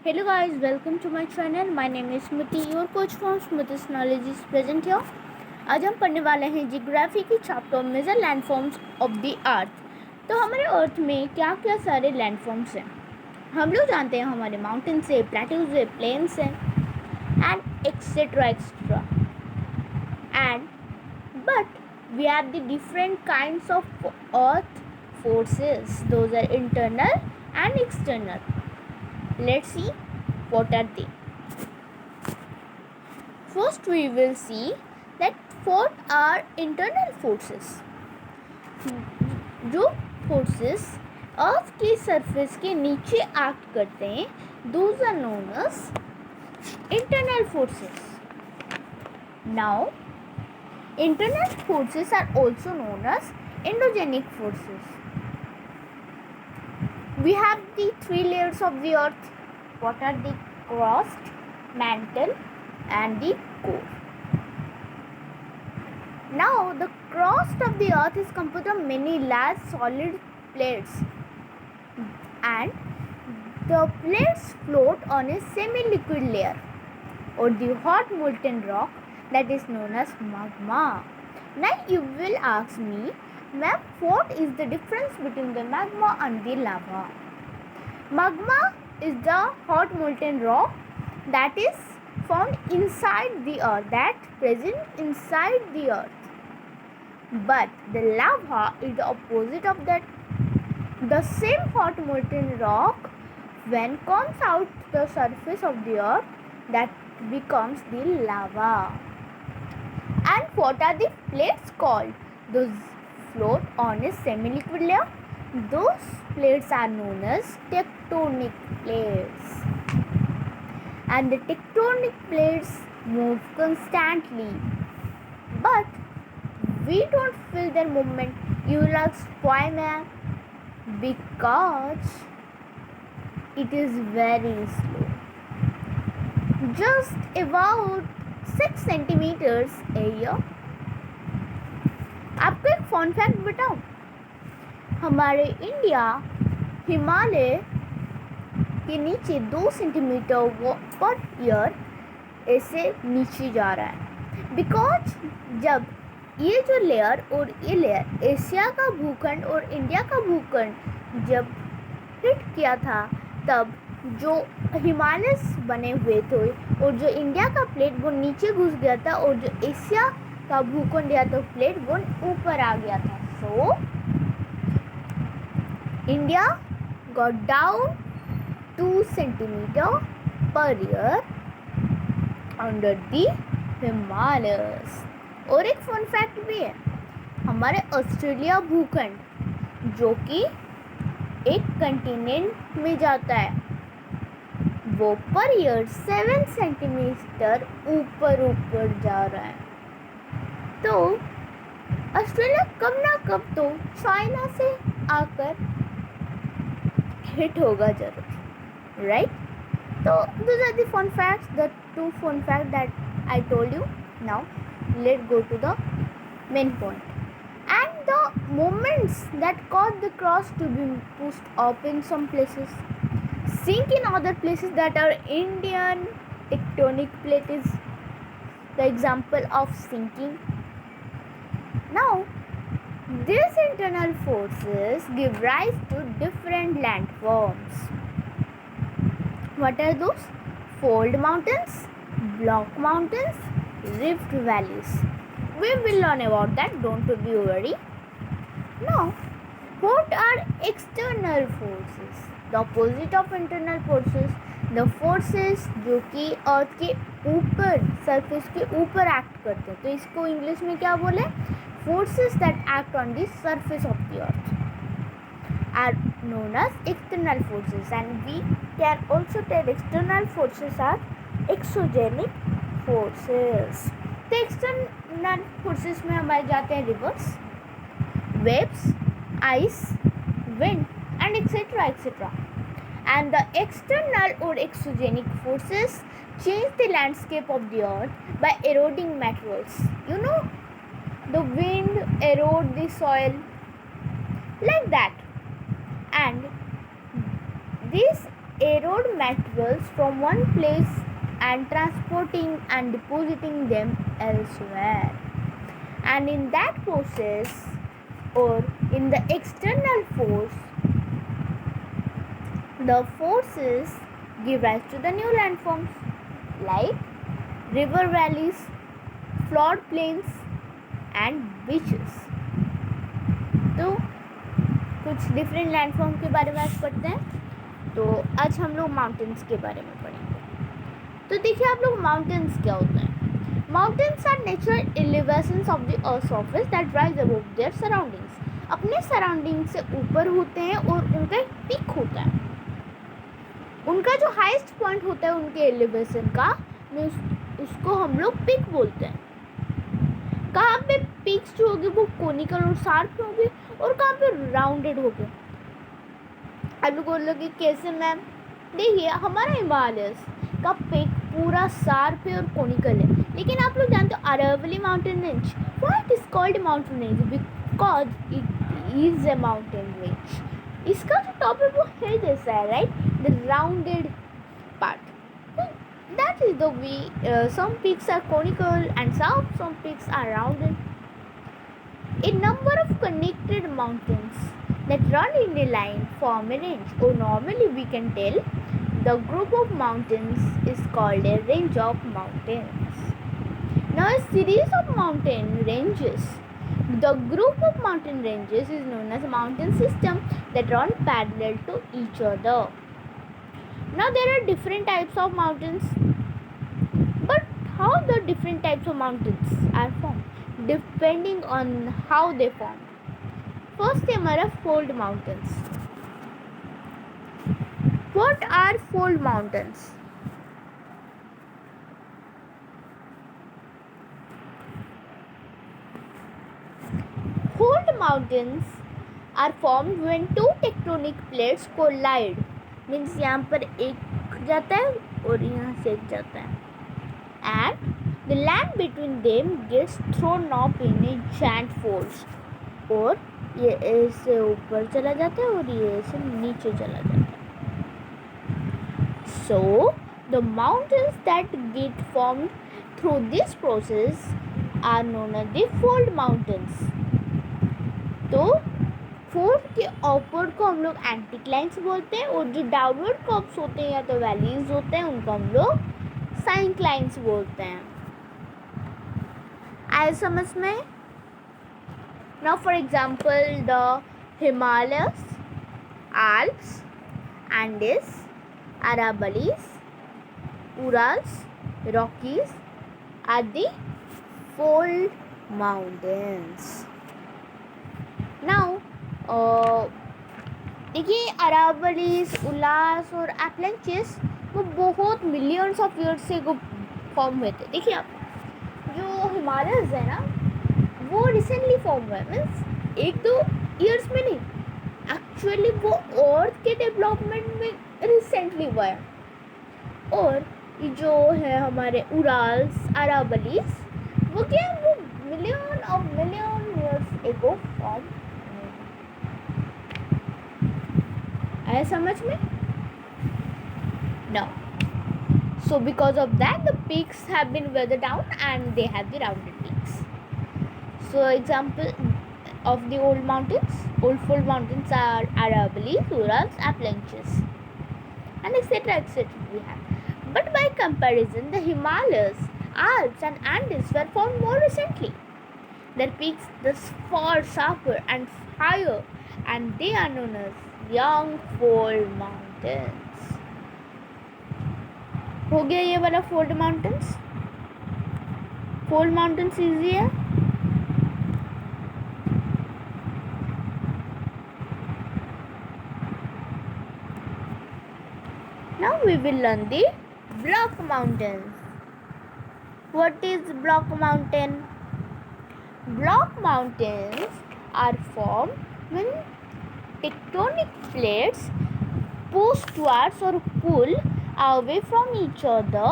Hello guys, welcome to my channel. My name is Smriti, your coach from Smriti's Knowledge is present here. आज हम पढ़ने वाले हैं geography की chapter major landforms of the earth. तो हमारे अर्थ में क्या क्या सारे लैंडफॉर्म्स हैं हम लोग जानते हैं। हमारे माउंटेन्स है, प्लेट्यूज है, प्लेन्स हैं and etcetera etcetera. And but we have the different kinds of earth forces. Those are internal and external. Let's see what are they. First we will see that what are internal forces. जो forces अर्थ की surface के नीचे act करते हैं, those are known as internal forces. Now internal forces are also known as endogenic forces. We have the three layers of the earth. What are the crust, mantle and the core. Now the crust of the earth is composed of many large solid plates, and the plates float on a semi-liquid layer or the hot molten rock that is known as magma. Now you will ask me, ma'am, what is the difference between the magma and the lava? Magma is the hot molten rock that is found inside the earth, that present inside the earth. But the lava is the opposite of that. The same hot molten rock, when comes out the surface of the earth, that becomes the lava. And what are the plates called? Those float on a semi-liquid layer. Those plates are known as tectonic plates. And the tectonic plates move constantly. But we don't feel their movement. You will ask, why, ma'am? Because it is very slow. Just about 6 centimeters a year. आपको एक fun fact बताऊं, हमारे India Himalaya के नीचे 2 centimetre per year ऐसे नीचे जा रहा है। बिकॉज जब ये जो लेयर और ये लेयर एशिया का भूखंड और इंडिया का भूखंड जब हिट किया था, तब जो हिमालय बने हुए थे और जो इंडिया का प्लेट वो नीचे घुस गया था और जो एशिया का भूखंड या तो प्लेट वो ऊपर आ गया था। So India got down 2 centimetre per year under the Himalayas. और एक फन फैक्ट भी है, हमारे ऑस्ट्रेलिया भूखंड जो कि एक कंटिनेंट में जाता है, वो पर ईयर 7 सेंटीमीटर ऊपर जा रहा है। तो ऑस्ट्रेलिया कब ना कब तो चाइना से आकर हिट होगा जरूर, राइट? तो those are the fun facts, the 2 fun facts that I told you. Now let's go to the main point. And the movements that cause the crust to be pushed up in some places, sink in other places, that are Indian tectonic plate is the example of sinking. Now these internal forces give rise to different landforms. What are those? Fold mountains, block mountains, rift valleys. We will learn about that, don't be worried. Now what are external forces? The opposite of internal forces, the forces जो कि अर्थ के ऊपर, surface के ऊपर act करते हैं। तो इसको इंग्लिश में क्या बोले? Forces that act on the surface of the earth are known as external forces, and we can also tell external forces are exogenic forces. तो external forces में हमारे जाते हैं rivers, waves, ice, wind and etc. And the external or exogenic forces change the landscape of the earth by eroding materials. You know, the wind erode the soil like that, and these erode materials from one place and transporting and depositing them elsewhere. And in that process, or in the external force, the forces give rise to the new landforms like river valleys, flood plains and beaches. तो कुछ different landform के बारे में आज पढ़ते हैं। तो आज हम लोग माउंटेन्स के बारे में पढ़ेंगे। तो देखिए आप लोग, माउंटेन्स क्या होते हैं। Mountains are natural elevations of the earth surface that rise above their surroundings. अपने सराउंडिंग से ऊपर होते हैं और उनका एक पीक होता है। उनका जो हाईएस्ट पॉइंट होता है उनके एलिवेशन का, उसको हम लोग पीक बोलते हैं। कहाँ पे पीक्स जो होगी वो कोनिकल और शार्प होगी और कहाँ पे राउंडेड होगी। आप लोग बोलोगे कैसे मैम? देखिए हमारा हिमालय का पीक पूरा शार्प है और कोनिकल है, लेकिन आप लोग जानते हो Aravalli mountain range, why it is called mountain range? Because it is a mountain range. इसका जो टॉप है वो हिल जैसा है, right, the rounded part. That is the way some peaks are conical and some peaks are rounded. A number of connected mountains that run in a line form a range, or normally we can tell the group of mountains is called a range of mountains. Now a series of mountain ranges. The group of mountain ranges is known as a mountain system that run parallel to each other. Now there are different types of mountains, but how the different types of mountains are formed depending on how they form. First है हमारा fold mountains. What are fold mountains? Fold mountains are formed when two tectonic plates collide. Means यहाँ पर एक जाता है और यहाँ से एक जाता है, and the land between them gets thrown up in a giant force. और ये ऐसे ऊपर चला जाता है और ये ऐसे नीचे चला जाता है. So the mountains that get formed through this process are known as the fold mountains. तो फोल्ड के अपवर्ड को हम लोग एंटीक्लाइंस बोलते हैं, और जो डाउनवर्ड कर्व्स होते हैं या तो वैलीज होते हैं उनको हम लोग साइनक्लाइंस बोलते हैं. आए समझ में? Now for example the Himalayas, Alps, Andes, Aravallis, Urals, Rockies are the fold mountains. Now देखिए अरावलीज, उल्लास और एपलेंचेस वो बहुत मिलियंस ऑफ ईयर्स से फॉर्म हुए थे. देखिए आप, जो हिमालयस है ना वो रिसेंटली फॉर्म हुआ है, मीन्स एक दो ईयर्स में नहीं, एक्चुअली वो अर्थ के डेवलपमेंट में रिसेंटली हुआ है. और ये जो है हमारे उराल्स, अरावलीज, वो क्या है, वो मिलियन ईयर्स एगो फॉर्म. आया समझ में? No. So because of that the peaks have been weathered down and they have the rounded peaks. So example of the old mountains, old fold mountains are Aravallis, Urals, Appalachians and etc. we have. But by comparison the Himalayas, Alps and Andes were formed more recently. Their peaks thus far sharper and higher and they are known as young fold mountains. हो गया ये वाला fold mountains. Fold mountains easy है. Now we will learn the block mountains. What is block mountain? Block mountains are formed when tectonic plates push towards or pull away from each other.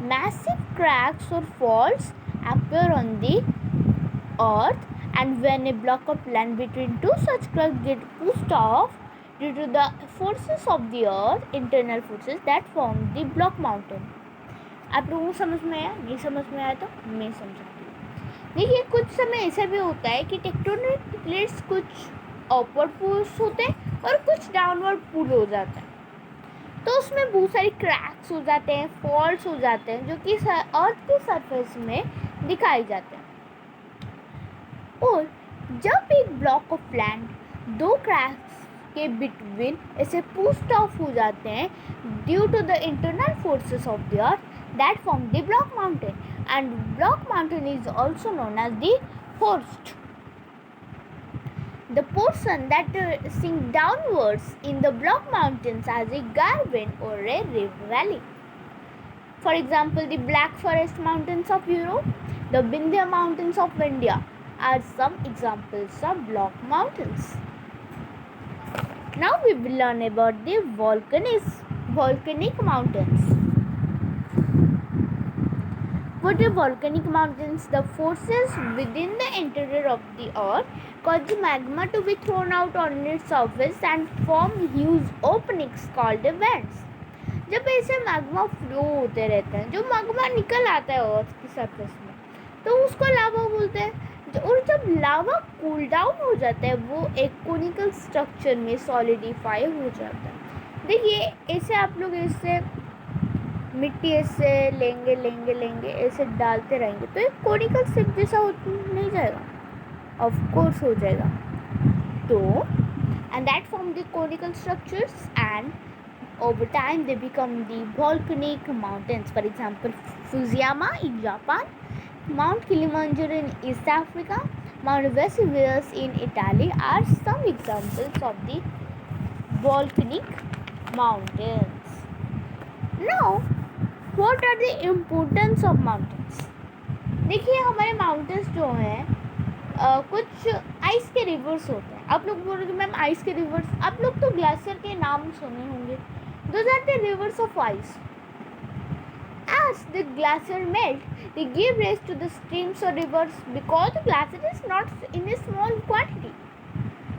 Massive cracks or faults appear on the earth, and when a block of land between two such cracks get pushed off, due to the forces of the earth, internal forces that form the block mountain. आप लोगों को समझ में आया? नहीं समझ में आया तो मैं समझाती हूँ। देखिए, कुछ समय ऐसा भी होता है कि टेक्टोनिक प्लेट्स कुछ अपवर्ड पुल्स होते हैं और कुछ डाउनवर्ड पुल हो जाता है, तो उसमें बहुत सारी क्रैक्स हो जाते हैं, फॉल्ट्स हो जाते हैं, जो कि अर्थ के सरफेस में दिखाई जाते हैं। और जब एक ब्लॉक ऑफ लैंड दो क्रैक्स के बिटवीन ऐसे पुश्ड ऑफ हो जाते हैं due to the internal forces of the earth that form the block mountain, and block mountain is also known as the horst. The portion that sink downwards in the block mountains as a garden or a river valley. For example, the Black Forest mountains of Europe, the Vindhya mountains of India are some examples of block mountains. Now we will learn about the volcanic mountains. What are volcanic mountains? The forces within the interior of the earth cause the magma to be thrown out on its surface and form huge openings called vents. जब ऐसे magma flow होते रहते हैं, जो magma निकल आता है अर्थ की सरफेस में, तो उसको लावा बोलते हैं. और जब लावा कूल डाउन हो जाता है, वो एक कोनिकल स्ट्रक्चर में सॉलिडिफाई हो जाता है. देखिए, ऐसे आप लोग ऐसे मिट्टी ऐसे लेंगे ऐसे डालते रहेंगे तो एक कोनिकल शेप जैसा हो नहीं जाएगा? ऑफ कोर्स हो जाएगा. तो and that form the conical structures and over time they become the volcanic mountains. For example, Fusiyama in Japan, Mount Kilimanjaro in East Africa, Mount Vesuvius in Italy are some examples of the volcanic mountains. Now, what are the importance of mountains? देखिए, हमारे mountains जो हैं कुछ ice के reverse होते हैं. आप लोग बोलोगे मैम आइस के रिवर्स, आप लोग तो ग्लेशियर के नाम सुने होंगे. Those are the rivers of ice. As the glacier melt, they give rise to the streams or rivers because the glacier is not in a small quantity.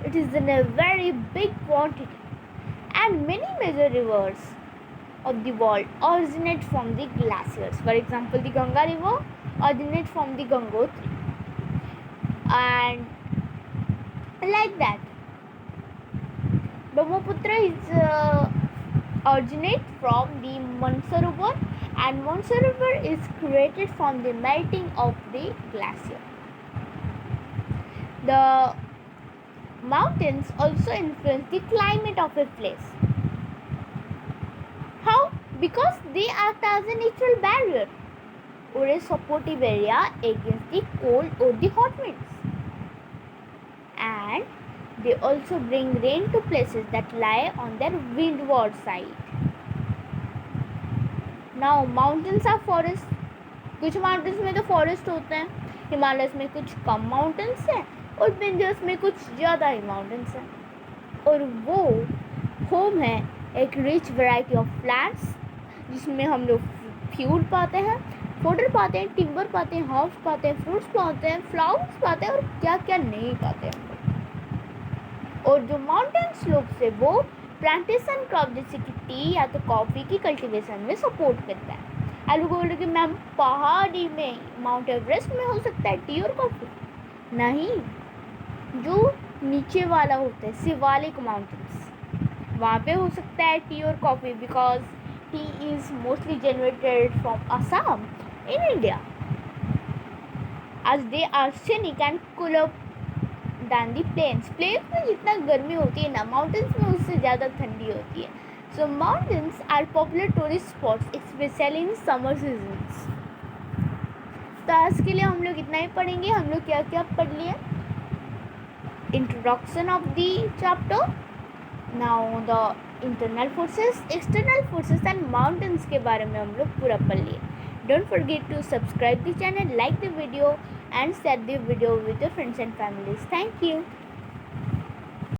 It is in a very big quantity. And many major rivers of the world originate from the glaciers. For example, the Ganga river originates from the Gangotri. And like that, Brahmaputra is originate from the Mansarovar, and Mansarovar is created from the melting of the glacier. The mountains also influence the climate of a place. How? Because they act as a natural barrier or a supportive area against the cold or the hot winds. And they also bring rain to places that lie on their windward side. Now, mountains are forests. कुछ mountains में तो forest होते हैं, Himalayas में कुछ कम mountains हैं और विंध्यस में कुछ ज़्यादा ही माउंटेन्स हैं. और वो होम है एक रिच वैरायटी ऑफ प्लांट्स, जिसमें हम लोग फ्यूल पाते हैं, फोडर पाते हैं, टिम्बर पाते हैं, हर्ब्स पाते हैं, फ्रूट्स पाते हैं, फ्लावर्स पाते हैं और क्या क्या नहीं पाते हैं. और जो माउंटेन स्लोप्स है वो प्लांटेशन क्रॉप जैसे कि टी या तो कॉफ़ी की कल्टीवेशन में सपोर्ट करता है. आप लोग बोलोगे कि मैम पहाड़ी में माउंट एवरेस्ट में हो सकता है टी और कॉफ़ी? नहीं, जो नीचे वाला होता है शिवालिक माउंटेन्स, वहाँ पे हो सकता है टी और coffee, because T is mostly generated from Assam in India, as they are scenic and cooler than the plains. Plains में जितना गर्मी होती है ना, माउंटेन्स में उससे ज़्यादा ठंडी होती है. So mountains are popular tourist spots, especially in summer seasons. तो आज के लिए हम लोग इतना ही पढ़ेंगे. हम लोग क्या क्या पढ़ लिए? Introduction of the chapter. Now the internal forces, external forces and mountains के बारे में हम लोग पूरा पढ़ लिए. Don't forget to subscribe the channel, like the video and share the video with your friends and families. Thank you.